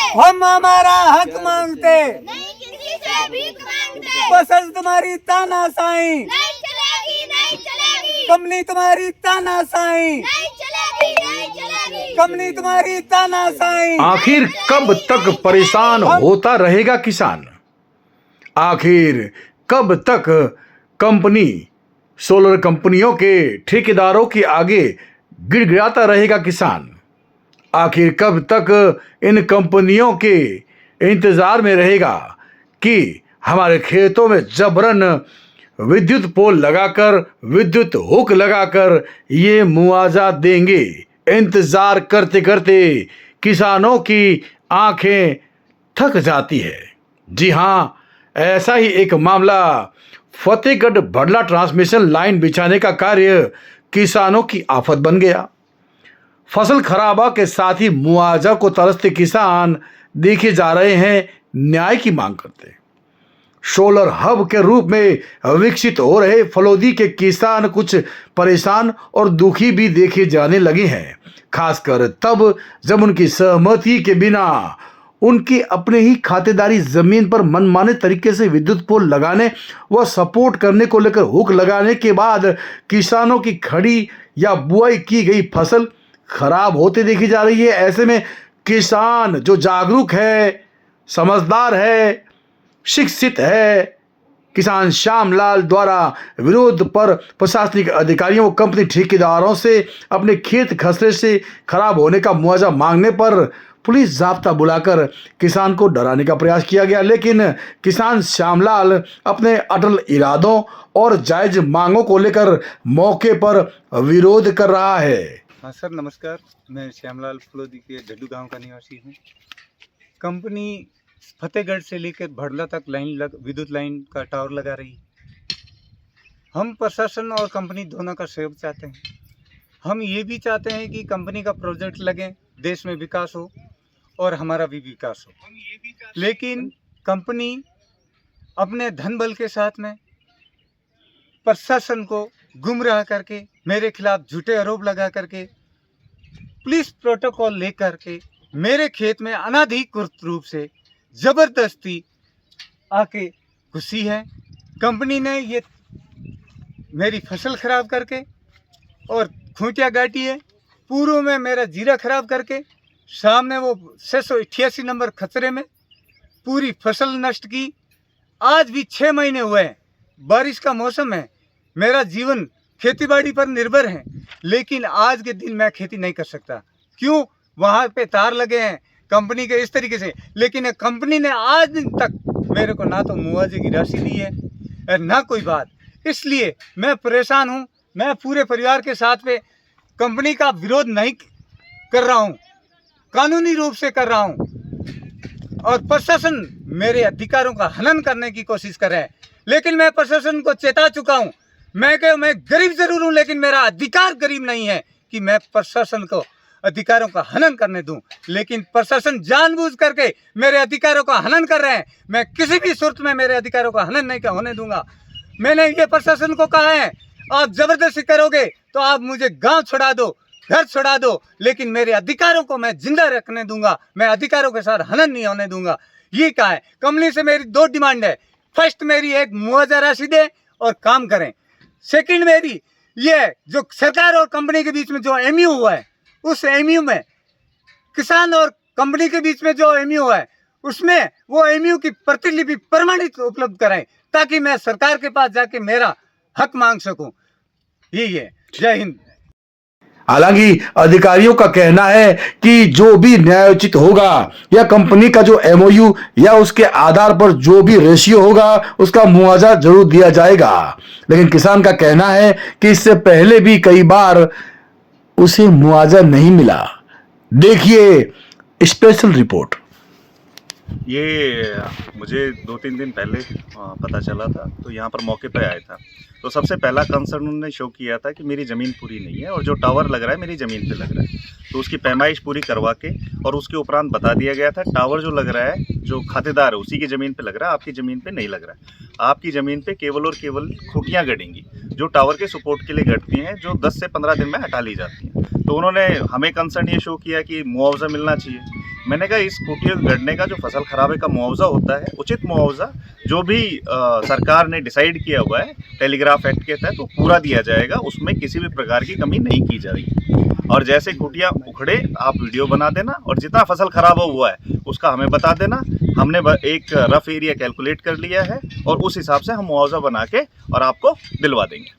हम हमारा हक मांगते, नहीं किसी से भीख मांगते। फसल तुम्हारी तानाशाही, नहीं चलेगी, नहीं चलेगी, कंपनी तुम्हारी तानाशाही, नहीं चलेगी, नहीं चलेगी, कंपनी तुम्हारी तानाशाही। आखिर कब तक परेशान होता रहेगा किसान? आखिर कब तक कंपनी, सोलर कंपनियों के ठेकेदारों के आगे गिड़गिड़ाता रहेगा किसान? आखिर कब तक इन कंपनियों के इंतजार में रहेगा कि हमारे खेतों में जबरन विद्युत पोल लगाकर, विद्युत हुक लगाकर ये मुआवजा देंगे? इंतजार करते करते किसानों की आंखें थक जाती है। जी हाँ, ऐसा ही एक मामला फतेहगढ़ भड़ला ट्रांसमिशन लाइन बिछाने का कार्य किसानों की आफत बन गया। फसल खराबा के साथ ही मुआवजा को तरसते किसान देखे जा रहे हैं न्याय की मांग करते। सोलर हब के रूप में विकसित हो रहे फलोदी के किसान कुछ परेशान और दुखी भी देखे जाने लगे हैं, खासकर तब जब उनकी सहमति के बिना उनके अपने ही खातेदारी जमीन पर मनमाने तरीके से विद्युत पोल लगाने व सपोर्ट करने को लेकर हुक लगाने के बाद किसानों की खड़ी या बुआई की गई फसल खराब होते देखी जा रही है। ऐसे में किसान जो जागरूक है, समझदार है, शिक्षित है, किसान श्यामलाल द्वारा विरोध पर प्रशासनिक अधिकारियों व कंपनी ठेकेदारों से अपने खेत खसरे से खराब होने का मुआवजा मांगने पर पुलिस जाब्ता बुलाकर किसान को डराने का प्रयास किया गया, लेकिन किसान श्यामलाल अपने अटल इरादों और जायज मांगों को लेकर मौके पर विरोध कर रहा है। हाँ सर, नमस्कार। मैं श्यामलाल फलोदी के ढड्डू गांव का निवासी हूँ। कंपनी फतेहगढ़ से लेकर भड़ला तक विद्युत लाइन का टावर लगा रही है। हम प्रशासन और कंपनी दोनों का सहयोग चाहते हैं। हम ये भी चाहते हैं कि कंपनी का प्रोजेक्ट लगे, देश में विकास हो और हमारा भी विकास हो, लेकिन कंपनी अपने धन बल के साथ में प्रशासन को गुमराह करके, मेरे खिलाफ झूठे आरोप लगा करके, पुलिस प्रोटोकॉल लेकर के मेरे खेत में अनाधिकृत रूप से जबरदस्ती आके घुसी है। कंपनी ने ये मेरी फसल खराब करके और खूंटिया गाटी है, पूर्व में मेरा जीरा खराब करके, सामने वो 688 नंबर खतरे में पूरी फसल नष्ट की। आज भी 6 महीने हुए हैं, बारिश का मौसम है, मेरा जीवन खेतीबाड़ी पर निर्भर है, लेकिन आज के दिन मैं खेती नहीं कर सकता। क्यों? वहाँ पे तार लगे हैं कंपनी के इस तरीके से, लेकिन कंपनी ने आज दिन तक मेरे को ना तो मुआवजे की राशि दी है और ना कोई बात। इसलिए मैं परेशान हूँ। मैं पूरे परिवार के साथ में कंपनी का विरोध नहीं कर रहा हूँ, कानूनी रूप से कर रहा हूँ, और प्रशासन मेरे अधिकारों का हनन करने की कोशिश कर रहा है। लेकिन मैं प्रशासन को चेता चुका हूँ। मैं गरीब जरूर हूँ, लेकिन मेरा अधिकार गरीब नहीं है कि मैं प्रशासन को अधिकारों का हनन करने दूं। लेकिन प्रशासन जानबूझ करके मेरे अधिकारों का हनन कर रहे हैं। मैं किसी भी सूरत में मेरे अधिकारों का हनन नहीं होने दूंगा। मैंने ये प्रशासन को कहा है, आप जबरदस्ती करोगे तो आप मुझे गांव छोड़ा दो, घर छोड़ा दो, लेकिन मेरे अधिकारों को मैं जिंदा रखने दूंगा। मैं अधिकारों के साथ हनन नहीं होने दूंगा। ये कहा है। कंपनी से मेरी 2 डिमांड है। फर्स्ट मेरी एक मुआवजा राशि दे और काम करें। सेकंड मेरी ये जो सरकार और कंपनी के बीच में जो एमयू हुआ है, उस एमयू में किसान और कंपनी के बीच में जो एमयू है, उसमें वो एमयू की प्रतिलिपि प्रमाणित उपलब्ध कराएं, ताकि मैं सरकार के पास जाके मेरा हक मांग सकूं। यही है। जय हिंद। हालांकि अधिकारियों का कहना है कि जो भी न्यायोचित होगा या कंपनी का जो एमओयू या उसके आधार पर जो भी रेशियो होगा उसका मुआवजा जरूर दिया जाएगा। लेकिन किसान का कहना है कि इससे पहले भी कई बार उसे मुआवजा नहीं मिला। देखिए स्पेशल रिपोर्ट। ये मुझे 2-3 दिन पहले पता चला था, तो यहाँ पर मौके पर आया था। तो सबसे पहला कंसर्न उन्होंने शो किया था कि मेरी ज़मीन पूरी नहीं है और जो टावर लग रहा है मेरी ज़मीन पे लग रहा है, तो उसकी पैमाइश पूरी करवा के और उसके उपरांत बता दिया गया था टावर जो लग रहा है, जो खातेदार है उसी की ज़मीन पे लग रहा है, आपकी ज़मीन पे नहीं लग रहा है। आपकी ज़मीन पे केवल और केवल खूंटियाँ गड़ेंगी जो टावर के सपोर्ट के लिए गड़ती हैं, जो 10 से 15 दिन में हटा ली जाती हैं। तो उन्होंने हमें कंसर्न ये शो किया कि मुआवजा मिलना चाहिए। मैंने कहा इस कुटिया गढ़ने का जो फसल खराबे का मुआवजा होता है, उचित मुआवजा जो भी सरकार ने डिसाइड किया हुआ है टेलीग्राफ एक्ट के तहत, तो पूरा दिया जाएगा, उसमें किसी भी प्रकार की कमी नहीं की जाएगी। और जैसे कुटिया उखड़े आप वीडियो बना देना और जितना फसल खराब हुआ है उसका हमें बता देना। हमने एक रफ एरिया कैलकुलेट कर लिया है और उस हिसाब से हम मुआवजा बना के और आपको दिलवा देंगे।